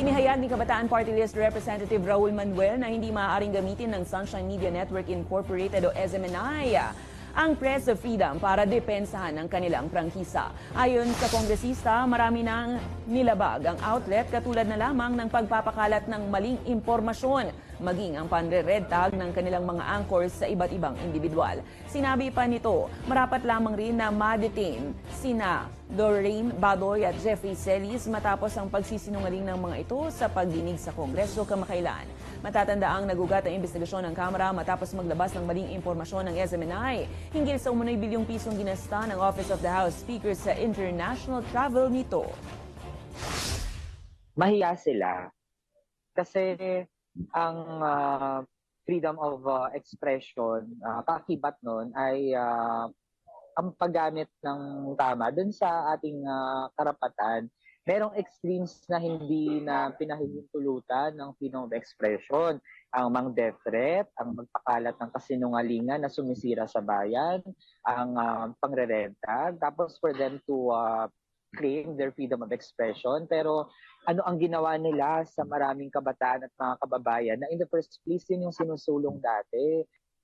Inihayag ni Kabataan Party List Representative Raul Manuel na hindi maaaring gamitin ng Sunshine Media Network Incorporated o SMNI ang press freedom para depensahan ang kanilang prangkisa. Ayon sa kongresista, marami nang nilabag ang outlet katulad na lamang ng pagpapakalat ng maling impormasyon, maging ang panre-red tag ng kanilang mga anchors sa iba't ibang individual. Sinabi pa nito, marapat lamang rin na ma-detain sina Doreen Badoy at Jeffrey Celis matapos ang pagsisinungaling ng mga ito sa pagdinig sa Kongreso kamakailan. Matatandaang nagugat ang investigasyon ng Kamara matapos maglabas ng maling impormasyon ng SMNI hinggil sa umunoy bilyong pisong ginasta ng Office of the House Speaker sa international travel nito. Mahiya sila kasi ang freedom of expression, kakibat nun ay ang paggamit ng tama dun sa ating karapatan. Merong extremes na hindi na pinahihintulutan ng freedom of expression. Ang mang-death threat, ang magpakalat ng kasinungalingan na sumisira sa bayan, ang pangrerenta, tapos for them to claim their freedom of expression. Pero ano ang ginawa nila sa maraming kabataan at mga kababayan na in the first place yun yung sinusulong dati.